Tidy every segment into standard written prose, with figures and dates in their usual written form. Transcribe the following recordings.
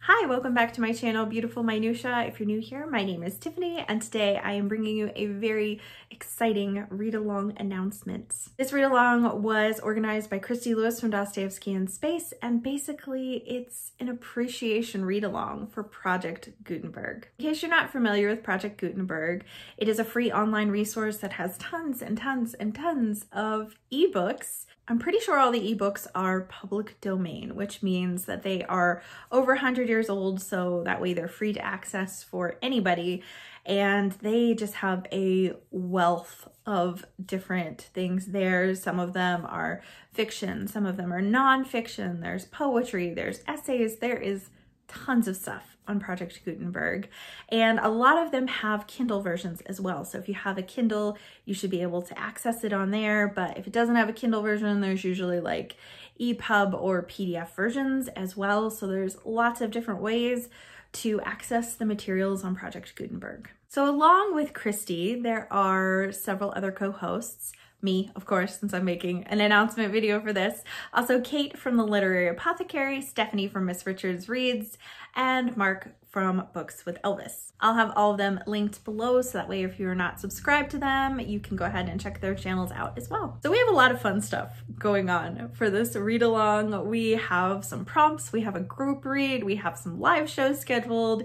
Hi, welcome back to my channel, Beautiful Minutia. If you're new here, my name is Tiffany, and today I am bringing you a very exciting read-along announcement. This read-along was organized by Christy from Dostoevsky in Space, and basically it's an appreciation read-along for Project Gutenberg. In case you're not familiar with Project Gutenberg, it is a free online resource that has tons and tons and tons of ebooks. I'm pretty sure all the ebooks are public domain, which means that they are over 100 years old, so that way they're free to access for anybody, and they just have a wealth of different things there. Some of them are fiction, some of them are nonfiction, there's poetry, there's essays, there is tons of stuff on Project Gutenberg, and a lot of them have Kindle versions as well. So if you have a Kindle, you should be able to access it on there, but if it doesn't have a Kindle version, there's usually like EPUB or PDF versions as well. So there's lots of different ways to access the materials on Project Gutenberg. So along with Christy, there are several other co-hosts. Me, of course, since I'm making an announcement video for this. Also Kate from the Literary Apothecary, Stephanie from Miss Richards Reads, and Mark from Books with Elvis. I'll have all of them linked below, so that way if you're not subscribed to them, you can go ahead and check their channels out as well. So we have a lot of fun stuff going on for this read along. We have some prompts, we have a group read, we have some live shows scheduled.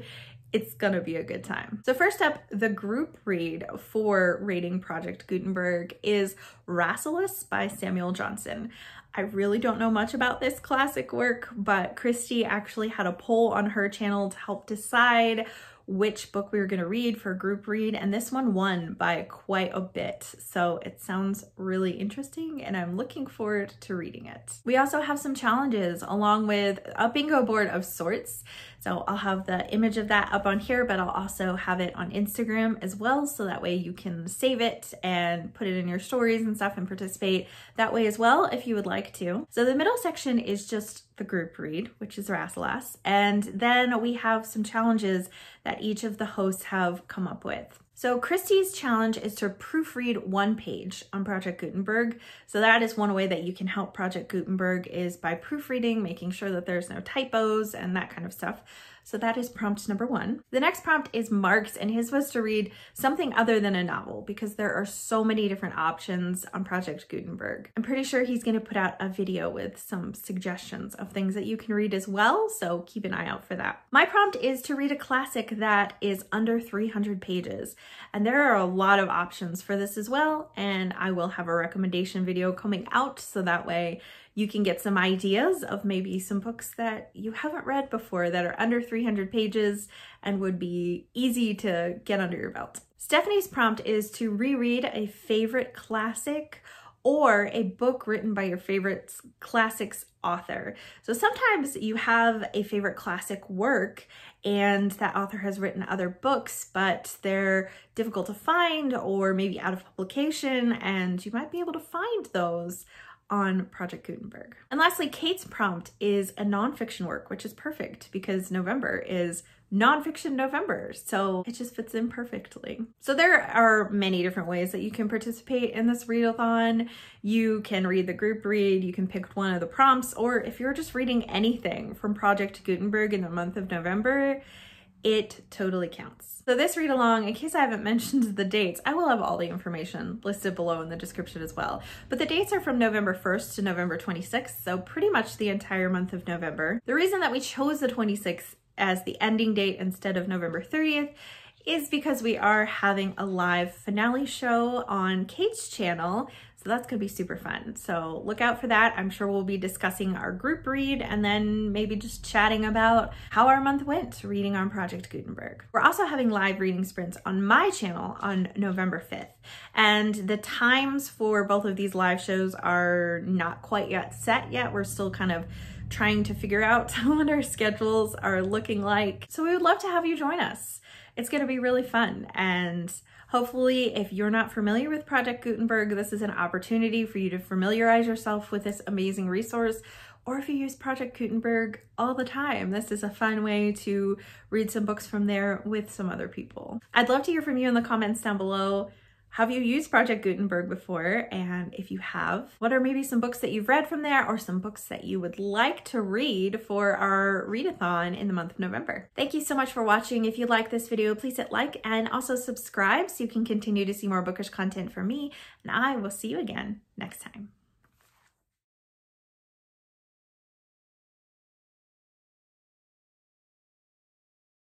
It's gonna be a good time. So first up, the group read for Rating Project Gutenberg is Rasselas by Samuel Johnson. I really don't know much about this classic work, but Christy actually had a poll on her channel to help decide which book we were gonna read for a group read, and this one won by quite a bit. So it sounds really interesting and I'm looking forward to reading it. We also have some challenges along with a bingo board of sorts. So I'll have the image of that up on here, but I'll also have it on Instagram as well. So that way you can save it and put it in your stories and stuff and participate that way as well if you would like to. So the middle section is just the group read, which is Rasselas. And then we have some challenges that each of the hosts have come up with. So Christy's challenge is to proofread one page on Project Gutenberg. So that is one way that you can help Project Gutenberg, is by proofreading, making sure that there's no typos and that kind of stuff. So that is prompt number 1. The next prompt is Mark's, and he's supposed to read something other than a novel because there are so many different options on Project Gutenberg. I'm pretty sure he's going to put out a video with some suggestions of things that you can read as well, so keep an eye out for that. My prompt is to read a classic that is under 300 pages, and there are a lot of options for this as well, and I will have a recommendation video coming out so that way you can get some ideas of maybe some books that you haven't read before that are under 300 pages and would be easy to get under your belt. Stephanie's prompt is to reread a favorite classic or a book written by your favorite classics author. So sometimes you have a favorite classic work and that author has written other books, but they're difficult to find or maybe out of publication, and you might be able to find those on Project Gutenberg. And lastly, Kate's prompt is a nonfiction work, which is perfect because November is nonfiction November, so it just fits in perfectly. So there are many different ways that you can participate in this readathon. You can read the group read, you can pick one of the prompts, or if you're just reading anything from Project Gutenberg in the month of November, it totally counts. So this read along, in case I haven't mentioned the dates, I will have all the information listed below in the description as well. But the dates are from November 1st to November 26th, so pretty much the entire month of November. The reason that we chose the 26th as the ending date instead of November 30th is because we are having a live finale show on Kate's channel. So that's gonna be super fun. So look out for that. I'm sure we'll be discussing our group read and then maybe just chatting about how our month went reading on Project Gutenberg. We're also having live reading sprints on my channel on November 5th. And the times for both of these live shows are not quite yet set yet. We're still kind of trying to figure out what our schedules are looking like. So we would love to have you join us. It's gonna be really fun, and hopefully if you're not familiar with Project Gutenberg, this is an opportunity for you to familiarize yourself with this amazing resource. Or if you use Project Gutenberg all the time, this is a fun way to read some books from there with some other people. I'd love to hear from you in the comments down below. Have you used Project Gutenberg before? And if you have, what are maybe some books that you've read from there or some books that you would like to read for our readathon in the month of November? Thank you so much for watching. If you like this video, please hit like and also subscribe so you can continue to see more bookish content from me. And I will see you again next time.